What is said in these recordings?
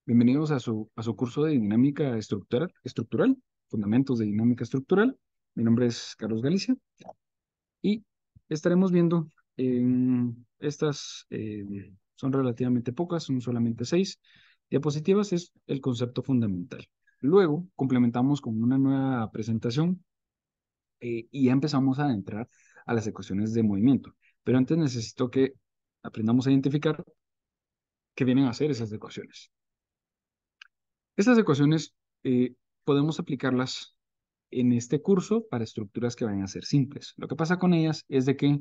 Bienvenidos a su curso de dinámica estructural, fundamentos de dinámica estructural. Mi nombre es Carlos Galicia y estaremos viendo estas, son relativamente pocas, son solamente 6 diapositivas, es el concepto fundamental. Luego complementamos con una nueva presentación y ya empezamos a entrar a las ecuaciones de movimiento. Pero antes necesito que aprendamos a identificar qué vienen a hacer esas ecuaciones. Estas ecuaciones podemos aplicarlas en este curso para estructuras que vayan a ser simples. Lo que pasa con ellas es de que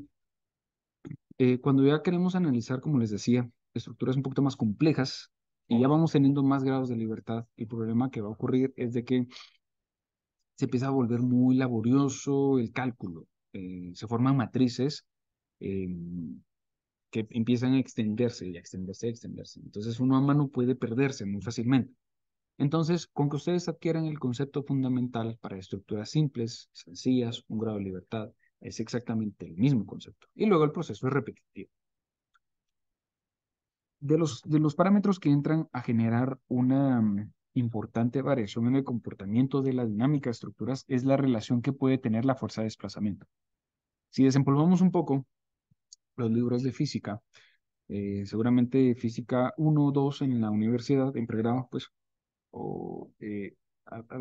cuando ya queremos analizar, como les decía, estructuras un poquito más complejas y ya vamos teniendo más grados de libertad, el problema que va a ocurrir es de que se empieza a volver muy laborioso el cálculo. Se forman matrices eh, que empiezan a extenderse y a extenderse y a extenderse. Entonces uno a mano puede perderse muy fácilmente. Entonces, con que ustedes adquieran el concepto fundamental para estructuras simples, sencillas, un grado de libertad, es exactamente el mismo concepto. Y luego el proceso es repetitivo. De los parámetros que entran a generar una importante variación en el comportamiento de la dinámica de estructuras es la relación que puede tener la fuerza de desplazamiento. Si desempolvamos un poco los libros de física, seguramente física 1 o 2 en la universidad, en pregrado, pues o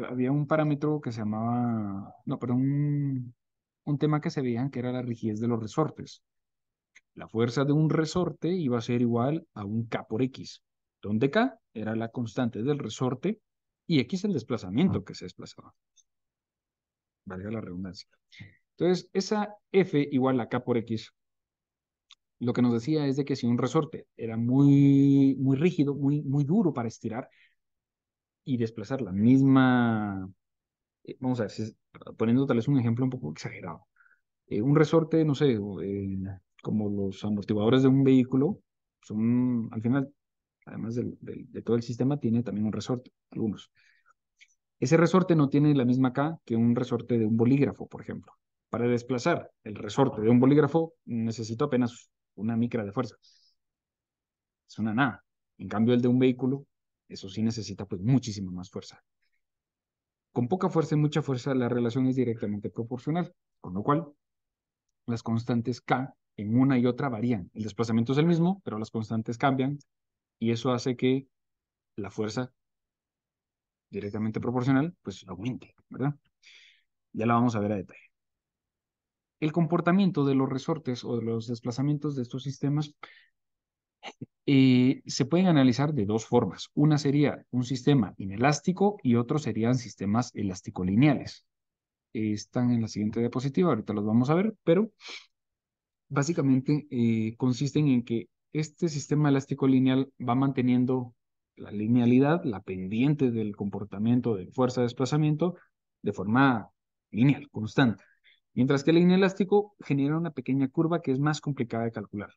había un parámetro que se llamaba, no, pero un tema que se veían que era la rigidez de los resortes. La fuerza de un resorte iba a ser igual a un K por X, donde K era la constante del resorte y X el desplazamiento que se desplazaba. Valga la redundancia. Entonces, esa F igual a K por X, lo que nos decía es de que si un resorte era muy, muy rígido, muy duro para estirar y desplazar la misma vamos a ver, poniendo tal vez un ejemplo un poco exagerado. Un resorte, no sé, como los amortiguadores de un vehículo, son, al final, además de todo el sistema, tiene también un resorte, algunos. Ese resorte no tiene la misma K que un resorte de un bolígrafo, por ejemplo. Para desplazar el resorte de un bolígrafo, necesito apenas una micra de fuerza. Es una nada. En cambio, el de un vehículo, eso sí necesita pues muchísima más fuerza. Con poca fuerza y mucha fuerza, la relación es directamente proporcional, con lo cual las constantes K en una y otra varían. El desplazamiento es el mismo, pero las constantes cambian y eso hace que la fuerza directamente proporcional pues aumente, ¿verdad? Ya la vamos a ver a detalle. El comportamiento de los resortes o de los desplazamientos de estos sistemas se pueden analizar de dos formas. Una sería un sistema inelástico y otro serían sistemas elástico-lineales. Están en la siguiente diapositiva, ahorita los vamos a ver, pero básicamente consisten en que este sistema elástico lineal va manteniendo la linealidad, la pendiente del comportamiento de fuerza de desplazamiento de forma lineal, constante. Mientras que el inelástico genera una pequeña curva que es más complicada de calcular.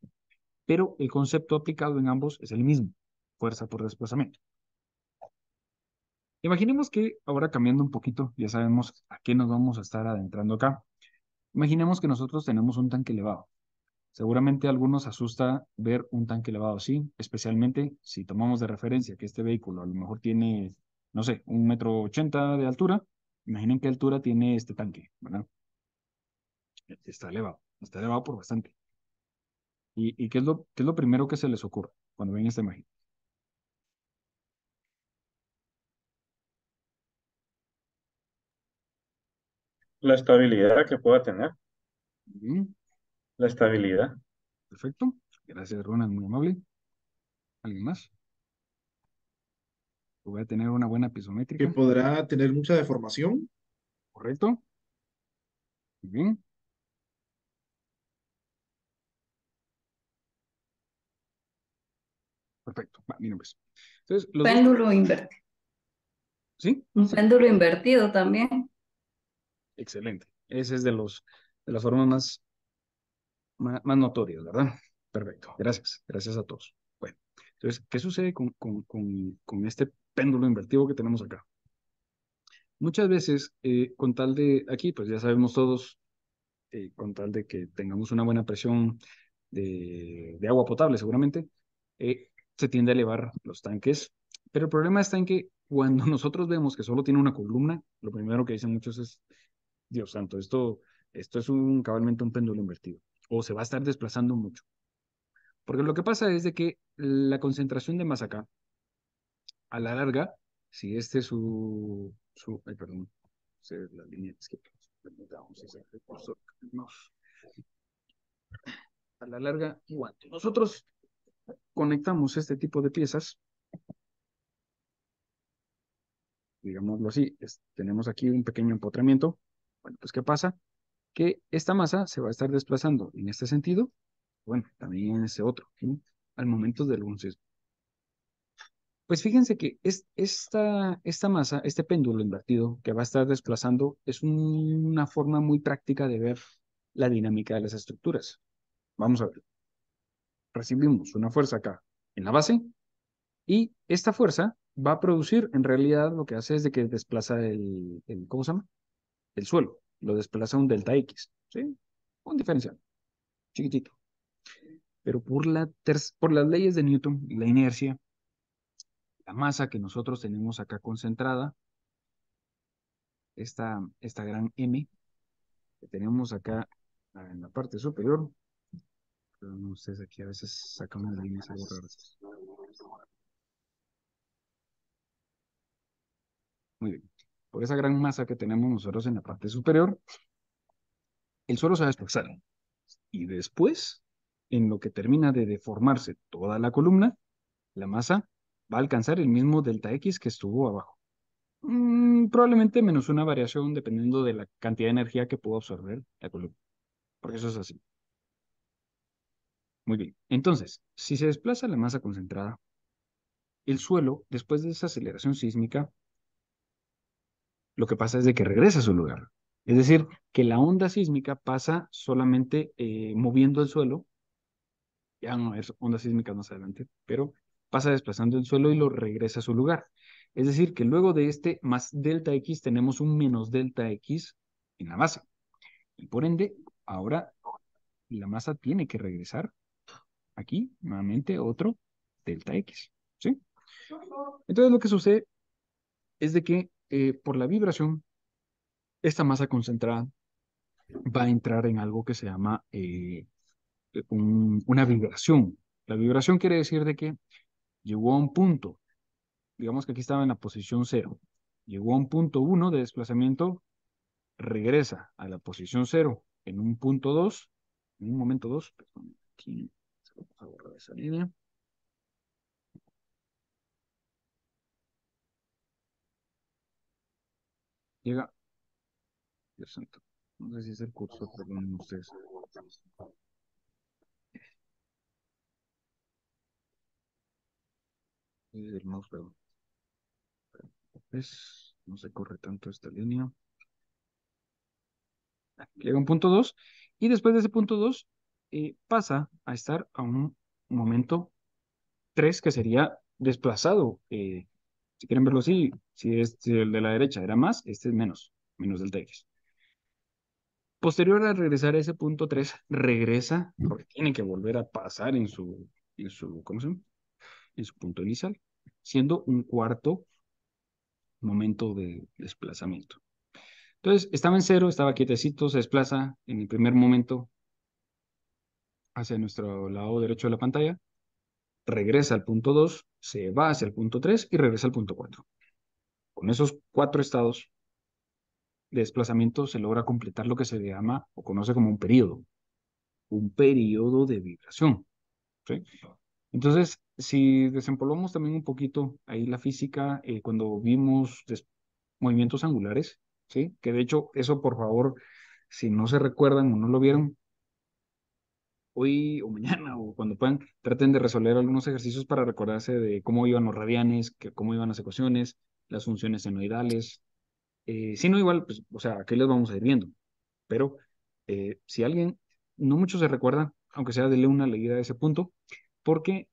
Pero el concepto aplicado en ambos es el mismo, fuerza por desplazamiento. Imaginemos que ahora cambiando un poquito, ya sabemos a qué nos vamos a estar adentrando acá. Imaginemos que nosotros tenemos un tanque elevado. Seguramente a algunos asusta ver un tanque elevado así, especialmente si tomamos de referencia que este vehículo a lo mejor tiene, no sé, 1,80 m de altura. Imaginen qué altura tiene este tanque, ¿verdad? Está elevado por bastante. ¿Y qué es lo primero que se les ocurre cuando ven esta imagen? La estabilidad que pueda tener, Bien, la estabilidad, perfecto. Gracias, Ronald, muy amable. ¿Alguien más? Voy a tener una buena que pisométrica, podrá tener mucha deformación. ¿correcto? Muy bien, perfecto. Va, miren pues. Entonces, los dos, Péndulo invertido. ¿sí? Un Sí. péndulo invertido también. Excelente. Ese es de las formas más notorias, ¿verdad? Perfecto. Gracias. Gracias a todos. Bueno, entonces, ¿qué sucede con este péndulo invertido que tenemos acá? Muchas veces, con tal de, aquí, pues ya sabemos todos, con tal de que tengamos una buena presión de agua potable, seguramente, se tiende a elevar los tanques Pero el problema está en que cuando nosotros vemos que solo tiene una columna, lo primero que dicen muchos es, Dios santo, esto es cabalmente un péndulo invertido, o se va a estar desplazando mucho. Porque lo que pasa es de que la concentración de masa acá, a la larga, si este es ay, perdón, la línea, es que, permitamos ese recurso, a la larga, igual, nosotros conectamos este tipo de piezas, digámoslo así, tenemos aquí un pequeño empotramiento. Bueno, pues ¿qué pasa? Que esta masa se va a estar desplazando en este sentido, bueno, también en ese otro, ¿sí? Al momento del sismo. Pues fíjense que esta masa, este péndulo invertido que va a estar desplazando, es una forma muy práctica de ver la dinámica de las estructuras. Vamos a ver. Recibimos una fuerza acá en la base y esta fuerza va a producir, en realidad lo que hace es de que desplaza ¿cómo se llama? El suelo. Lo desplaza un delta X, ¿sí? Un diferencial, chiquitito. Pero por las leyes de Newton, la inercia, la masa que nosotros tenemos acá concentrada, esta gran M que tenemos acá en la parte superior, perdón, ustedes aquí a veces sacan unas líneas algo raras. Muy bien. Por esa gran masa que tenemos nosotros en la parte superior, el suelo se va a desplazar. Y después, en lo que termina de deformarse toda la columna, la masa va a alcanzar el mismo delta X que estuvo abajo. Probablemente menos una variación dependiendo de la cantidad de energía que pudo absorber la columna. Porque eso es así. Muy bien. Entonces, si se desplaza la masa concentrada, el suelo, después de esa aceleración sísmica, lo que pasa es de que regresa a su lugar. Es decir, que la onda sísmica pasa solamente moviendo el suelo, ya van a haber ondas sísmicas más adelante, pero pasa desplazando el suelo y lo regresa a su lugar. Es decir, que luego de este más delta X tenemos un menos delta X en la base. Y por ende, ahora la masa tiene que regresar aquí, nuevamente, otro delta X. ¿Sí? Entonces lo que sucede es de que por la vibración, esta masa concentrada va a entrar en algo que se llama una vibración. La vibración quiere decir de que llegó a un punto, digamos que aquí estaba en la posición cero, llegó a un punto 1 de desplazamiento, regresa a la posición cero en un punto 2, en un momento 2, perdón, aquí vamos a borrar esa línea. Llega, Dios santo, no sé si es el cursor, perdón ustedes. Es el mouse, perdón. No se corre tanto esta línea. Llega a un punto 2 y después de ese punto 2 pasa a estar a un momento 3 que sería desplazado. Si quieren verlo así, si el de la derecha era más, este es menos delta X. Posterior a regresar a ese punto 3 regresa, porque tiene que volver a pasar ¿cómo se llama? En su punto inicial, siendo un cuarto momento de desplazamiento. Entonces, estaba en cero, estaba quietecito, se desplaza en el primer momento hacia nuestro lado derecho de la pantalla, regresa al punto 2, se va hacia el punto 3 y regresa al punto 4. Con esos 4 estados de desplazamiento se logra completar lo que se llama o conoce como un periodo de vibración. ¿Sí? Entonces, si desempolvamos también un poquito ahí la física, cuando vimos movimientos angulares, ¿sí? Que de hecho, eso por favor, si no se recuerdan o no lo vieron, hoy o mañana o cuando puedan, traten de resolver algunos ejercicios para recordarse de cómo iban los radianes, cómo iban las ecuaciones, las funciones senoidales. Si no, igual, pues, o sea, aquí les vamos a ir viendo. Pero si alguien, no mucho se recuerda, aunque sea dele una leída a ese punto, porque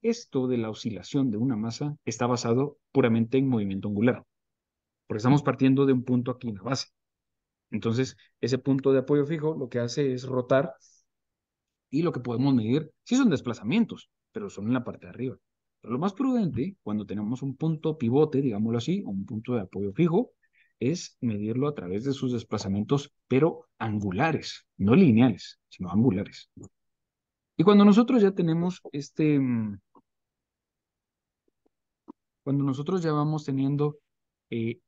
esto de la oscilación de una masa está basado puramente en movimiento angular, porque estamos partiendo de un punto aquí en la base. Entonces, ese punto de apoyo fijo lo que hace es rotar y lo que podemos medir sí son desplazamientos, pero son en la parte de arriba. Lo más prudente, cuando tenemos un punto pivote, digámoslo así, o un punto de apoyo fijo, es medirlo a través de sus desplazamientos, pero angulares, no lineales, sino angulares. Y cuando nosotros ya tenemos cuando nosotros ya vamos teniendo eh,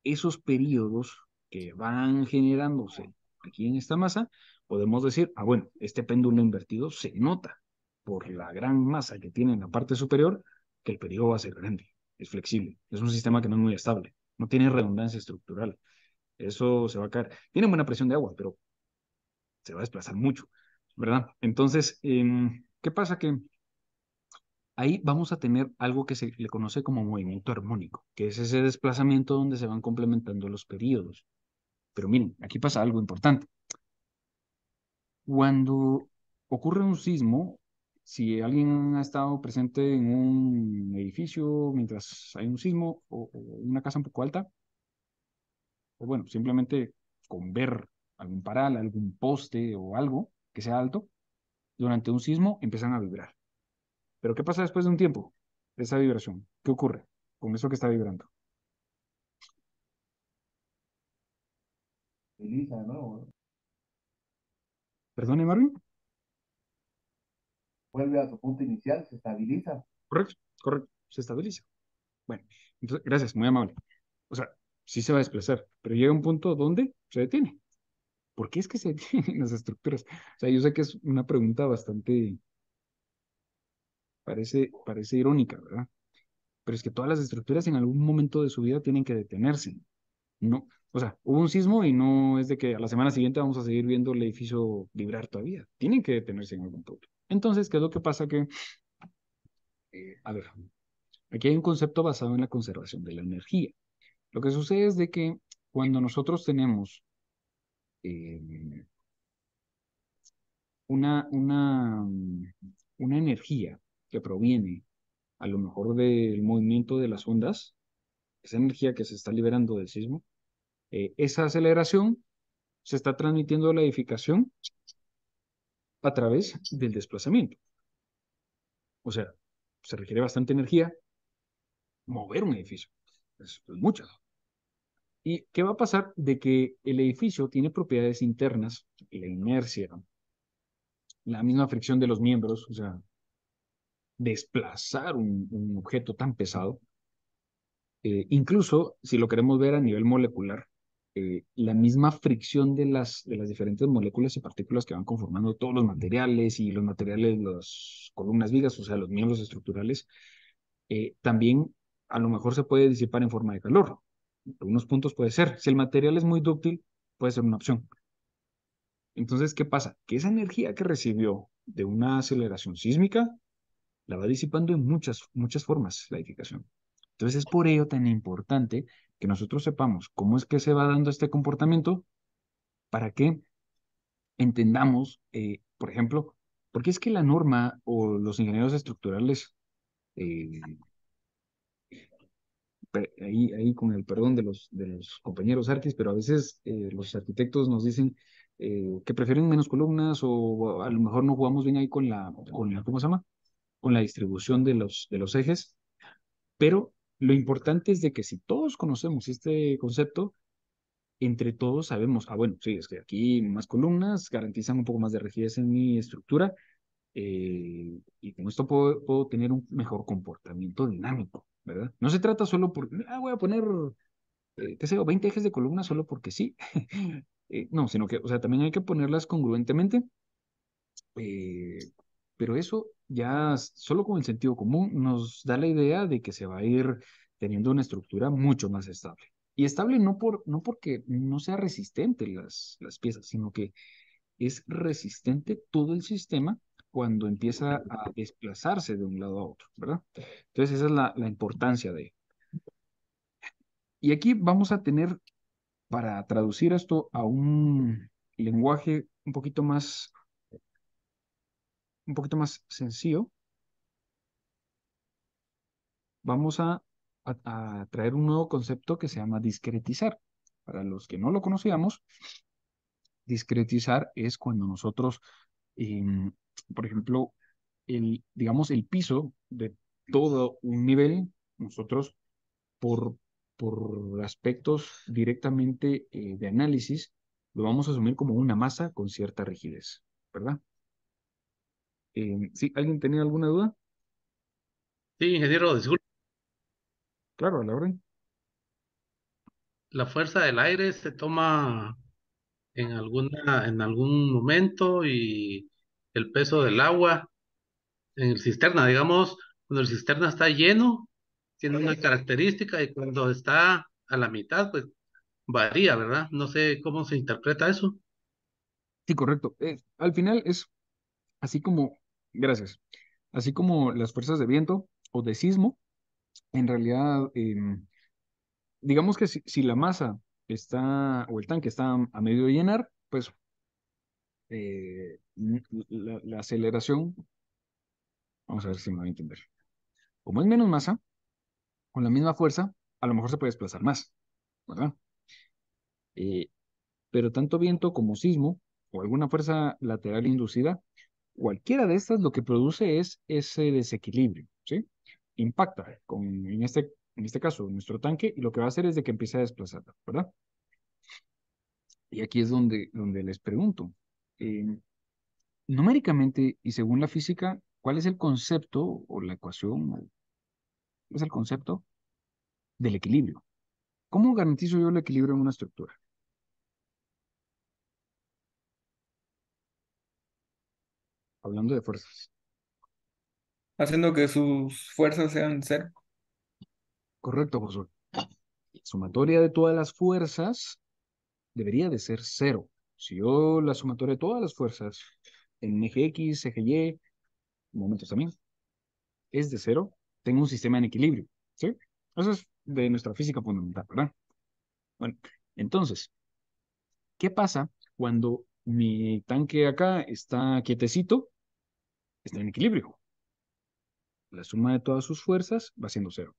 esos periodos que van generándose aquí en esta masa, podemos decir, bueno, este péndulo invertido se nota por la gran masa que tiene en la parte superior, que el periodo va a ser grande, es flexible, es un sistema que no es muy estable, no tiene redundancia estructural, eso se va a caer. Tiene buena presión de agua, pero se va a desplazar mucho, ¿verdad? Entonces, ¿qué pasa? Que ahí vamos a tener algo que se le conoce como movimiento armónico, que es ese desplazamiento donde se van complementando los periodos. Pero miren, aquí pasa algo importante. Cuando ocurre un sismo, si alguien ha estado presente en un edificio mientras hay un sismo o una casa un poco alta, o bueno, simplemente con ver algún paral, algún poste o algo que sea alto, durante un sismo empiezan a vibrar. Pero ¿qué pasa después de un tiempo de esa vibración? ¿Qué ocurre con eso que está vibrando? Utiliza, ¿no? Perdone, Marvin. Vuelve a su punto inicial, se estabiliza. Correcto, correcto, se estabiliza. Bueno, entonces, gracias, muy amable. O sea, sí se va a desplazar, pero llega un punto donde se detiene. ¿Por qué es que se detienen las estructuras? O sea, yo sé que es una pregunta bastante, parece irónica, ¿verdad? Pero es que todas las estructuras en algún momento de su vida tienen que detenerse. No, o sea, hubo un sismo y no es de que a la semana siguiente vamos a seguir viendo el edificio vibrar todavía. Tienen que detenerse en algún punto. Entonces, ¿qué es lo que pasa? Que, a ver, aquí hay un concepto basado en la conservación de la energía. Lo que sucede es de que cuando nosotros tenemos eh, una, una, mm, una energía que proviene a lo mejor del movimiento de las ondas, esa energía que se está liberando del sismo, esa aceleración se está transmitiendo a la edificación a través del desplazamiento. O sea, se requiere bastante energía mover un edificio. Es mucha. ¿Y qué va a pasar? De que el edificio tiene propiedades internas, la inercia, la misma fricción de los miembros, o sea, desplazar un objeto tan pesado, incluso si lo queremos ver a nivel molecular, la misma fricción de las diferentes moléculas y partículas que van conformando todos los materiales y los materiales, las columnas vigas, o sea, los miembros estructurales, también a lo mejor se puede disipar en forma de calor. En algunos puntos puede ser. Si el material es muy dúctil, puede ser una opción. Entonces, ¿qué pasa? Que esa energía que recibió de una aceleración sísmica la va disipando en muchas formas la edificación. Entonces, es por ello tan importante que nosotros sepamos cómo es que se va dando este comportamiento para que entendamos, por ejemplo, por qué es que la norma o los ingenieros estructurales eh, ahí con el perdón de los compañeros arquis, pero a veces los arquitectos nos dicen que prefieren menos columnas o a lo mejor no jugamos bien ahí ¿cómo se llama? Con la distribución de los ejes, pero lo importante es de que si todos conocemos este concepto, entre todos sabemos, bueno, sí, es que aquí más columnas garantizan un poco más de rigidez en mi estructura y con esto puedo tener un mejor comportamiento dinámico, ¿verdad? No se trata solo por, voy a poner qué sé yo, 20 ejes de columna solo porque sí. No, sino que, o sea, también hay que ponerlas congruentemente, eh, pero eso ya solo con el sentido común nos da la idea de que se va a ir teniendo una estructura mucho más estable. Y estable no porque no sea resistente las piezas, sino que es resistente todo el sistema cuando empieza a desplazarse de un lado a otro, ¿verdad? Entonces esa es la importancia de ello. Y aquí vamos a tener para traducir esto a un lenguaje un poquito más sencillo, vamos a traer un nuevo concepto que se llama discretizar. Para los que no lo conocíamos, discretizar es cuando nosotros, em, por ejemplo, digamos, el piso todo un nivel, nosotros por, por aspectos directamente de análisis, lo vamos a asumir como una masa con cierta rigidez, ¿verdad? ¿Sí? ¿Alguien tenía alguna duda? Sí, ingeniero, disculpe, Claro, a la orden. la fuerza del aire se toma en algún momento y el peso del agua en el cisterna, digamos, cuando el cisterna está lleno, tiene una característica y cuando está a la mitad, pues varía, ¿verdad? No sé cómo se interpreta eso. Sí, correcto. Al final es así como, gracias, así como las fuerzas de viento o de sismo, en realidad, digamos que si la masa está, o el tanque está a medio de llenar, pues la aceleración, vamos a ver si me voy a entender. Como es menos masa, con la misma fuerza, a lo mejor se puede desplazar más, ¿verdad? Eh, pero tanto viento como sismo o alguna fuerza lateral inducida, cualquiera de estas lo que produce es ese desequilibrio, ¿sí? Impacta en este caso, nuestro tanque y lo que va a hacer es de que empiece a desplazarlo, ¿verdad? Y aquí es donde les pregunto, eh, numéricamente y según la física, ¿cuál es el concepto o la ecuación, o es el concepto del equilibrio? ¿Cómo garantizo yo el equilibrio en una estructura? Hablando de fuerzas. Haciendo que sus fuerzas sean cero. Correcto, profesor. Sumatoria de todas las fuerzas debería de ser cero. Si yo la sumatoria de todas las fuerzas en eje X, eje Y, momentos también, es de cero, tengo un sistema en equilibrio, ¿sí? Eso es de nuestra física fundamental, ¿verdad? Bueno, entonces, ¿qué pasa cuando mi tanque acá está quietecito? Está en equilibrio. La suma de todas sus fuerzas va siendo cero.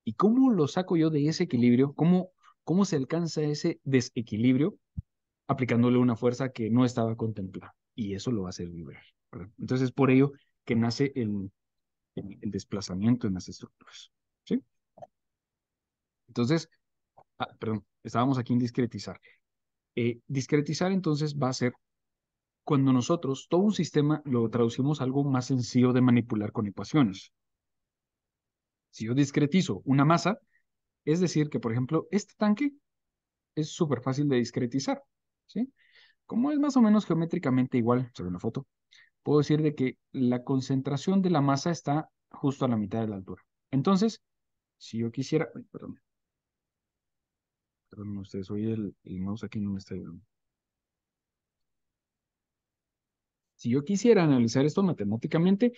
¿Y cómo lo saco yo de ese equilibrio? ¿Cómo se alcanza ese desequilibrio? Aplicándole una fuerza que no estaba contemplada. Y eso lo va a hacer vibrar, ¿verdad? Entonces, es por ello que nace el desplazamiento en las estructuras, ¿sí? Entonces, perdón, estábamos aquí en discretizar. Discretizar entonces va a ser cuando nosotros todo un sistema lo traducimos a algo más sencillo de manipular con ecuaciones. Si yo discretizo una masa, es decir, que por ejemplo, este tanque es súper fácil de discretizar, ¿sí? Como es más o menos geométricamente igual, según la foto, puedo decir de que la concentración de la masa está justo a la mitad de la altura. Entonces, si yo quisiera, ay, perdón ustedes, hoy el mouse aquí no me está ayudando. Si yo quisiera analizar esto matemáticamente,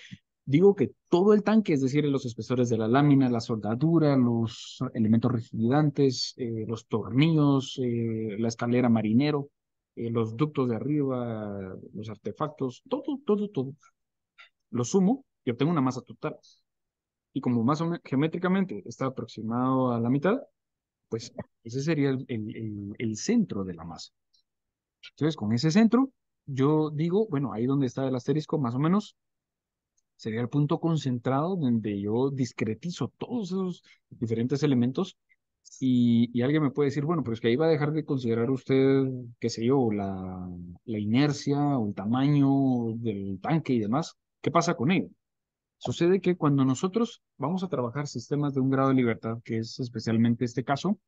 digo que todo el tanque, es decir, los espesores de la lámina, la soldadura, los elementos rigidantes, los tornillos, la escalera marinero, los ductos de arriba, los artefactos, todo, lo sumo y obtengo una masa total. Y como más o menos geométricamente está aproximado a la mitad, pues ese sería el centro de la masa. Entonces, con ese centro, yo digo, bueno, ahí donde está el asterisco, más o menos, sería el punto concentrado donde yo discretizo todos esos diferentes elementos y alguien me puede decir, bueno, pero es que ahí va a dejar de considerar usted, qué sé yo, la inercia o el tamaño del tanque y demás. ¿Qué pasa con ello? Sucede que cuando nosotros vamos a trabajar sistemas de un grado de libertad, que es especialmente este caso,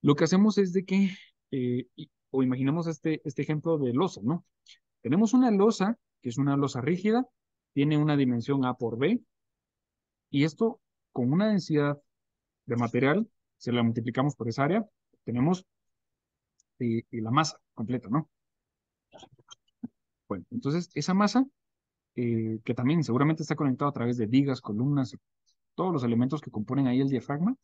lo que hacemos es de que, o imaginemos este ejemplo de losa, ¿no? Tenemos una losa, que es una losa rígida, tiene una dimensión A por B, y esto con una densidad de material, se la multiplicamos por esa área, tenemos y la masa completa, ¿no? Bueno, entonces esa masa, que también seguramente está conectada a través de vigas, columnas, todos los elementos que componen ahí el diafragma,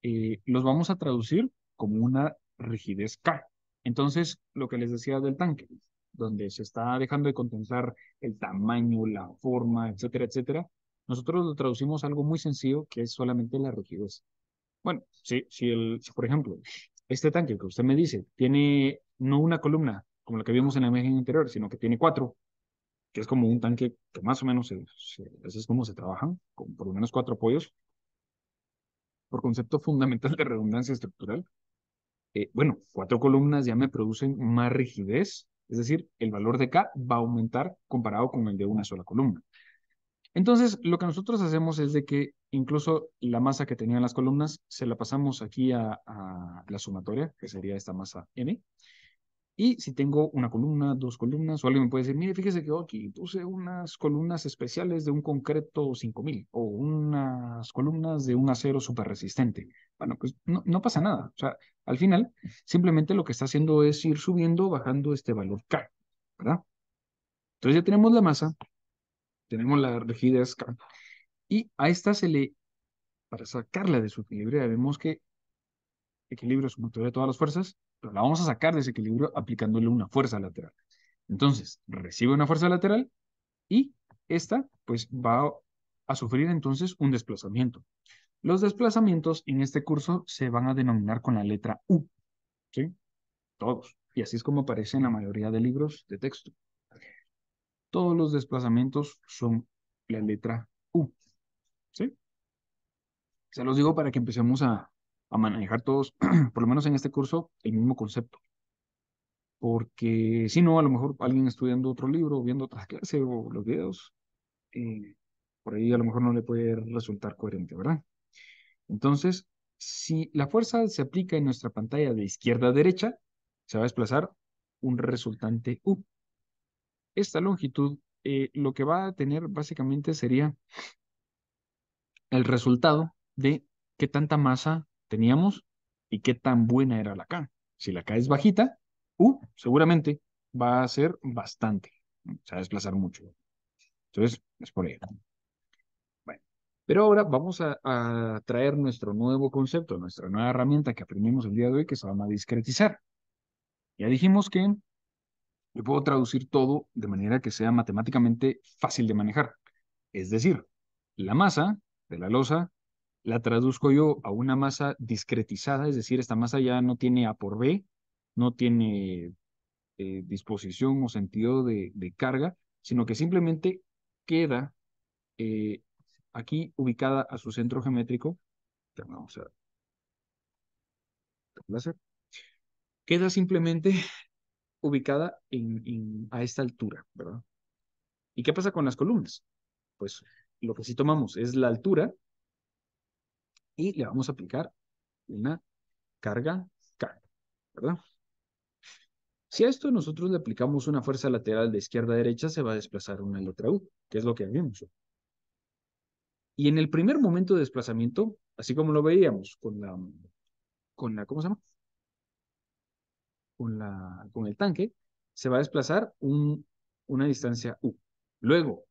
los vamos a traducir como una rigidez K. Entonces, lo que les decía del tanque, donde se está dejando de contemplar el tamaño, la forma, etcétera, etcétera, nosotros lo traducimos a algo muy sencillo que es solamente la rigidez. Bueno, si por ejemplo, este tanque que usted me dice tiene no una columna como la que vimos en la imagen anterior, sino que tiene cuatro, que es como un tanque que más o menos así es como se trabajan, con por lo menos 4 apoyos, por concepto fundamental de redundancia estructural. Bueno, 4 columnas ya me producen más rigidez, es decir, el valor de K va a aumentar comparado con el de una sola columna. Entonces, lo que nosotros hacemos es de que incluso la masa que tenían las columnas se la pasamos aquí a la sumatoria, que sería esta masa M. Y si tengo una columna, 2 columnas, o alguien me puede decir, mire, fíjese que yo aquí puse unas columnas especiales de un concreto 5000 o unas columnas de un acero súper resistente. Bueno, pues no pasa nada. O sea, al final, simplemente lo que está haciendo es ir subiendo, bajando este valor K, ¿verdad? Entonces ya tenemos la masa, tenemos la rigidez K, y a esta para sacarla de su equilibrio, ya vemos que equilibrio es sumatoria de todas las fuerzas, pero la vamos a sacar de ese equilibrio aplicándole una fuerza lateral. Entonces, recibe una fuerza lateral y esta, pues, va a sufrir entonces un desplazamiento. Los desplazamientos en este curso se van a denominar con la letra U, ¿sí? Todos. Y así es como aparece en la mayoría de libros de texto. Todos los desplazamientos son la letra U, ¿sí? Se los digo para que empecemos a manejar todos, por lo menos en este curso, el mismo concepto. Porque si no, a lo mejor alguien estudiando otro libro, viendo otras clases o los videos, por ahí a lo mejor no le puede resultar coherente, ¿verdad? Entonces, si la fuerza se aplica en nuestra pantalla de izquierda a derecha, se va a desplazar un resultante U. Esta longitud, lo que va a tener básicamente sería el resultado de qué tanta masa teníamos y qué tan buena era la K. Si la K es bajita, U seguramente va a ser bastante, ¿no? Se va a desplazar mucho. Entonces, es por ello. Bueno, pero ahora vamos a traer nuestro nuevo concepto, nuestra nueva herramienta que aprendimos el día de hoy, que se llama discretizar. Ya dijimos que yo puedo traducir todo de manera que sea matemáticamente fácil de manejar. Es decir, la masa de la losa la traduzco yo a una masa discretizada, es decir, esta masa ya no tiene A por B, no tiene disposición o sentido de carga, sino que simplemente queda eh, aquí ubicada a su centro geométrico. Vamos a láser. Queda simplemente ubicada a esta altura, ¿verdad? ¿Y qué pasa con las columnas? Pues lo que sí tomamos es la altura y le vamos a aplicar una carga K, ¿verdad? Si a esto nosotros le aplicamos una fuerza lateral de izquierda a derecha, se va a desplazar una letra U, que es lo que vimos. Y en el primer momento de desplazamiento, así como lo veíamos ¿cómo se llama? Con el tanque, se va a desplazar una distancia U. Luego,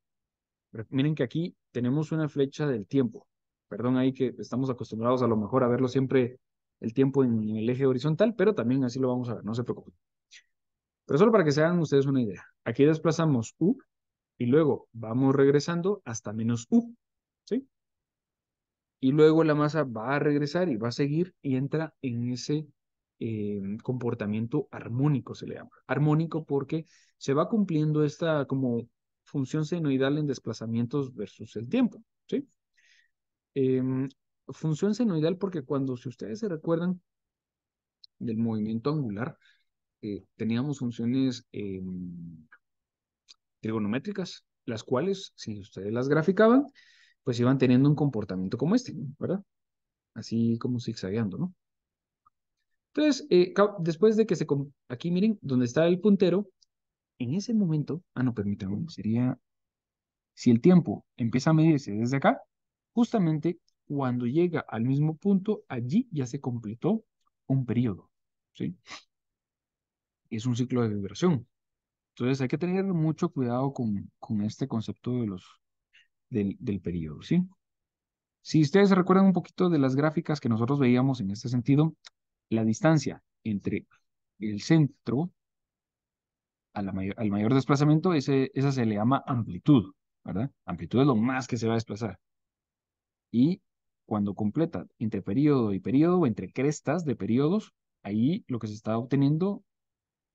miren que aquí tenemos una flecha del tiempo. Perdón ahí que estamos acostumbrados a lo mejor a verlo siempre el tiempo en el eje horizontal, pero también así lo vamos a ver, no se preocupen. Pero solo para que se hagan ustedes una idea. Aquí desplazamos U y luego vamos regresando hasta menos U, ¿sí? Y luego la masa va a regresar y va a seguir y entra en ese comportamiento armónico, se le llama. Armónico porque se va cumpliendo esta como función senoidal en desplazamientos versus el tiempo, ¿sí? Em, Función senoidal porque si ustedes se recuerdan del movimiento angular, teníamos funciones trigonométricas, las cuales, si ustedes las graficaban, pues iban teniendo un comportamiento como este, ¿verdad? Así como zigzagueando, ¿no? Entonces, después de que aquí miren, donde está el puntero, en ese momento, no, permítanme, sería, si el tiempo empieza a medirse desde acá, justamente cuando llega al mismo punto, allí ya se completó un periodo, ¿sí? Es un ciclo de vibración. Entonces hay que tener mucho cuidado con este concepto del periodo, ¿sí? Si ustedes se recuerdan un poquito de las gráficas que nosotros veíamos en este sentido, la distancia entre el centro al mayor desplazamiento, esa se le llama amplitud, ¿verdad? Amplitud es lo más que se va a desplazar. Y cuando completa entre periodo y periodo, o entre crestas de periodos, ahí lo que se está obteniendo,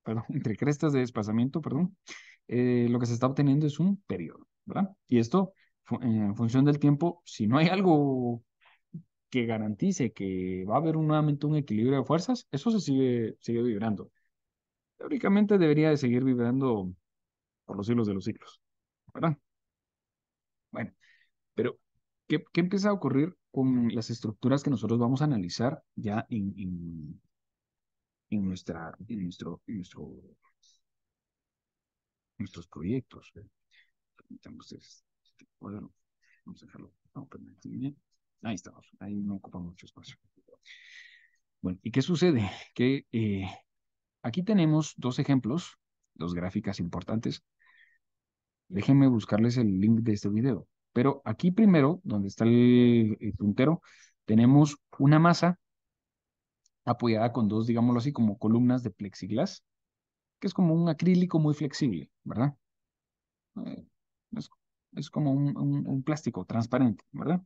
perdón, entre crestas de desplazamiento, perdón, lo que se está obteniendo es un periodo, ¿verdad? Y esto, en función del tiempo, si no hay algo que garantice que va a haber nuevamente un equilibrio de fuerzas, eso sigue vibrando. Teóricamente debería de seguir vibrando por los siglos de los siglos, ¿verdad? Bueno, pero ¿qué empieza a ocurrir con las estructuras que nosotros vamos a analizar ya en nuestros proyectos? Permítanme ustedes, bueno, vamos a dejarlo. No, permítanme. Ahí estamos, ahí no ocupa mucho espacio. Bueno, ¿y qué sucede? Que aquí tenemos dos ejemplos, dos gráficas importantes. Déjenme buscarles el link de este video. Pero aquí primero, donde está el puntero, tenemos una masa apoyada con dos, digámoslo así, como columnas de plexiglas, que es como un acrílico muy flexible, ¿verdad? Eh, es, es como un plástico transparente, ¿verdad?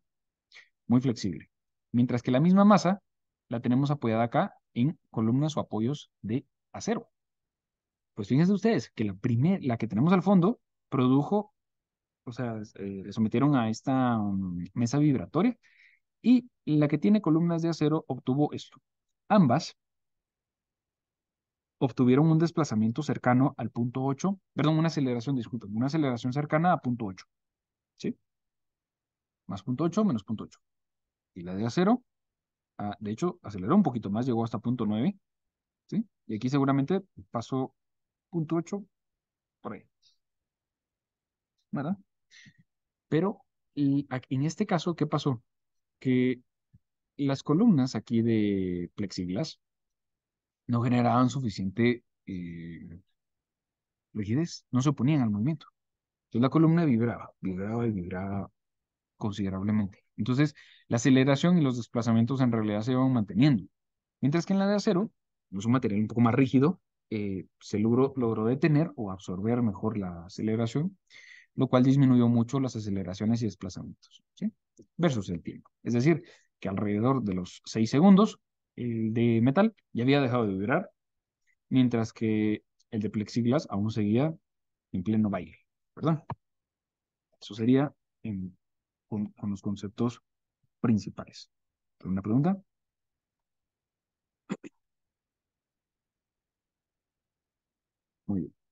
Muy flexible. Mientras que la misma masa la tenemos apoyada acá en columnas o apoyos de acero. Pues fíjense ustedes que la que tenemos al fondo produjo, o sea, le sometieron a esta mesa vibratoria y la que tiene columnas de acero obtuvo esto. Ambas obtuvieron un desplazamiento cercano al punto 8, perdón, una aceleración, disculpen, una aceleración cercana a punto 8, ¿sí? Más punto 8 menos punto 8. Y la de acero, de hecho, aceleró un poquito más, llegó hasta punto 9, ¿sí? Y aquí seguramente pasó punto 8 por ahí, ¿verdad? Pero en este caso, ¿qué pasó? Que las columnas aquí de plexiglas no generaban suficiente rigidez, no se oponían al movimiento. Entonces la columna vibraba y vibraba considerablemente. Entonces la aceleración y los desplazamientos en realidad se iban manteniendo. Mientras que en la de acero, es un material un poco más rígido, se logró detener o absorber mejor la aceleración, lo cual disminuyó mucho las aceleraciones y desplazamientos, ¿sí? Versus el tiempo. Es decir, que alrededor de los 6 segundos, el de metal ya había dejado de vibrar, mientras que el de plexiglas aún seguía en pleno baile, ¿verdad? Eso sería con los conceptos principales. ¿Alguna pregunta? Muy bien.